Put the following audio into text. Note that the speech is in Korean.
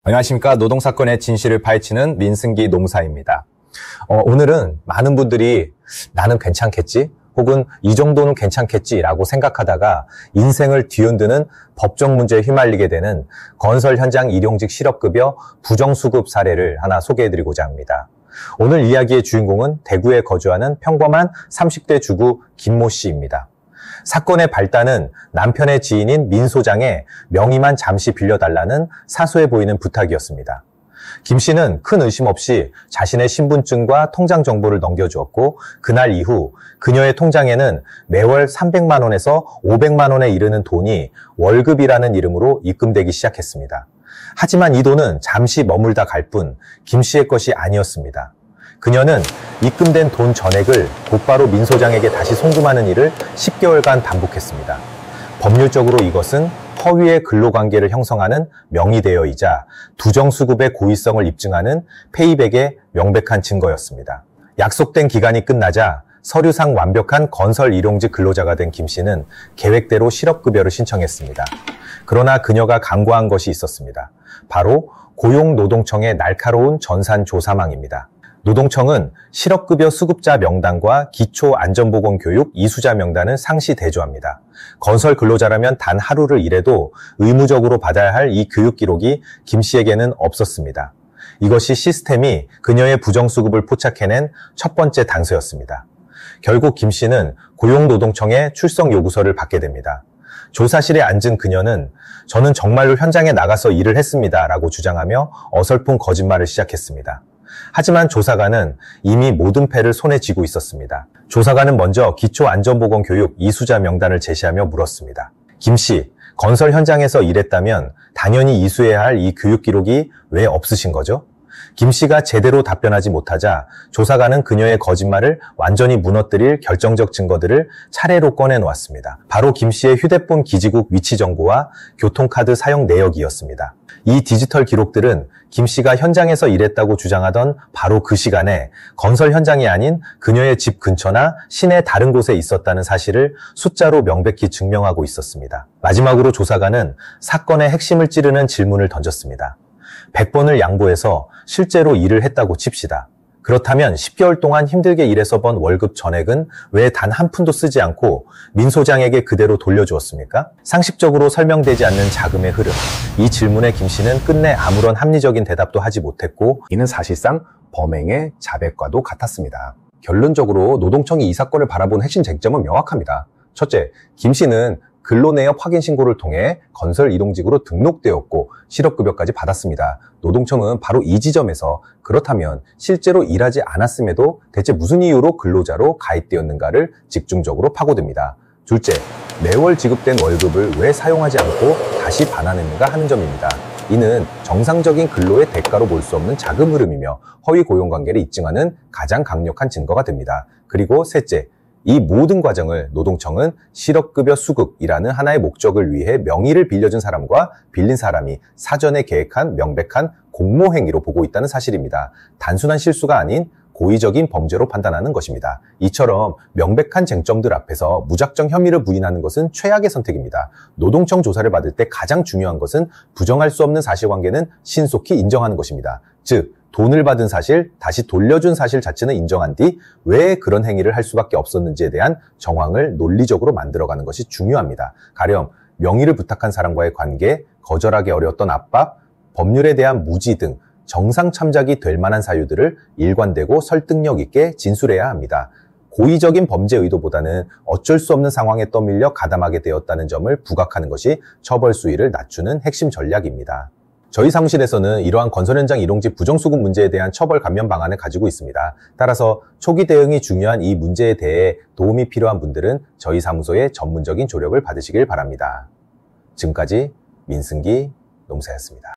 안녕하십니까. 노동사건의 진실을 파헤치는 민승기 노무사입니다. 오늘은 많은 분들이 나는 괜찮겠지? 혹은 이 정도는 괜찮겠지라고 생각하다가 인생을 뒤흔드는 법적 문제에 휘말리게 되는 건설 현장 일용직 실업급여 부정수급 사례를 하나 소개해드리고자 합니다. 오늘 이야기의 주인공은 대구에 거주하는 평범한 30대 주부 김모 씨입니다. 사건의 발단은 남편의 지인인 민 소장의 명의만 잠시 빌려달라는 사소해 보이는 부탁이었습니다. 김 씨는 큰 의심 없이 자신의 신분증과 통장 정보를 넘겨주었고 그날 이후 그녀의 통장에는 매월 300만 원에서 500만 원에 이르는 돈이 월급이라는 이름으로 입금되기 시작했습니다. 하지만 이 돈은 잠시 머물다 갈 뿐 김 씨의 것이 아니었습니다. 그녀는 입금된 돈 전액을 곧바로 민 소장에게 다시 송금하는 일을 10개월간 반복했습니다. 법률적으로 이것은 허위의 근로관계를 형성하는 명의대여이자 두정수급의 고의성을 입증하는 페이백의 명백한 증거였습니다. 약속된 기간이 끝나자 서류상 완벽한 건설 일용직 근로자가 된 김 씨는 계획대로 실업급여를 신청했습니다. 그러나 그녀가 간과한 것이 있었습니다. 바로 고용노동청의 날카로운 전산조사망입니다. 노동청은 실업급여 수급자 명단과 기초안전보건교육 이수자 명단을 상시 대조합니다. 건설 근로자라면 단 하루를 일해도 의무적으로 받아야 할 이 교육 기록이 김 씨에게는 없었습니다. 이것이 시스템이 그녀의 부정수급을 포착해낸 첫 번째 단서였습니다. 결국 김 씨는 고용노동청의 출석 요구서를 받게 됩니다. 조사실에 앉은 그녀는 저는 정말로 현장에 나가서 일을 했습니다 라고 주장하며 어설픈 거짓말을 시작했습니다. 하지만 조사관은 이미 모든 패를 손에 쥐고 있었습니다. 조사관은 먼저 기초안전보건교육 이수자 명단을 제시하며 물었습니다. 김 씨, 건설 현장에서 일했다면 당연히 이수해야 할 이 교육 기록이 왜 없으신 거죠? 김 씨가 제대로 답변하지 못하자 조사관은 그녀의 거짓말을 완전히 무너뜨릴 결정적 증거들을 차례로 꺼내놓았습니다. 바로 김 씨의 휴대폰 기지국 위치 정보와 교통카드 사용 내역이었습니다. 이 디지털 기록들은 김 씨가 현장에서 일했다고 주장하던 바로 그 시간에 건설 현장이 아닌 그녀의 집 근처나 시내 다른 곳에 있었다는 사실을 숫자로 명백히 증명하고 있었습니다. 마지막으로 조사관은 사건의 핵심을 찌르는 질문을 던졌습니다. 100번을 양보해서 실제로 일을 했다고 칩시다. 그렇다면 10개월 동안 힘들게 일해서 번 월급 전액은 왜 단 한 푼도 쓰지 않고 민 소장에게 그대로 돌려주었습니까? 상식적으로 설명되지 않는 자금의 흐름. 이 질문에 김 씨는 끝내 아무런 합리적인 대답도 하지 못했고 이는 사실상 범행의 자백과도 같았습니다. 결론적으로 노동청이 이 사건을 바라본 핵심 쟁점은 명확합니다. 첫째, 김 씨는 근로내역 확인 신고를 통해 건설 일용직으로 등록되었고 실업급여까지 받았습니다. 노동청은 바로 이 지점에서 그렇다면 실제로 일하지 않았음에도 대체 무슨 이유로 근로자로 가입되었는가를 집중적으로 파고듭니다. 둘째, 매월 지급된 월급을 왜 사용하지 않고 다시 반환했는가 하는 점입니다. 이는 정상적인 근로의 대가로 볼 수 없는 자금 흐름이며 허위 고용관계를 입증하는 가장 강력한 증거가 됩니다. 그리고 셋째, 이 모든 과정을 노동청은 실업급여 수급이라는 하나의 목적을 위해 명의를 빌려준 사람과 빌린 사람이 사전에 계획한 명백한 공모행위로 보고 있다는 사실입니다. 단순한 실수가 아닌 고의적인 범죄로 판단하는 것입니다. 이처럼 명백한 쟁점들 앞에서 무작정 혐의를 부인하는 것은 최악의 선택입니다. 노동청 조사를 받을 때 가장 중요한 것은 부정할 수 없는 사실관계는 신속히 인정하는 것입니다. 즉, 돈을 받은 사실, 다시 돌려준 사실 자체는 인정한 뒤 왜 그런 행위를 할 수밖에 없었는지에 대한 정황을 논리적으로 만들어가는 것이 중요합니다. 가령 명의를 부탁한 사람과의 관계, 거절하기 어려웠던 압박, 법률에 대한 무지 등 정상 참작이 될 만한 사유들을 일관되고 설득력 있게 진술해야 합니다. 고의적인 범죄 의도보다는 어쩔 수 없는 상황에 떠밀려 가담하게 되었다는 점을 부각하는 것이 처벌 수위를 낮추는 핵심 전략입니다. 저희 사무실에서는 이러한 건설 현장 일용직 부정수급 문제에 대한 처벌 감면 방안을 가지고 있습니다. 따라서 초기 대응이 중요한 이 문제에 대해 도움이 필요한 분들은 저희 사무소의 전문적인 조력을 받으시길 바랍니다. 지금까지 민승기 노무사였습니다.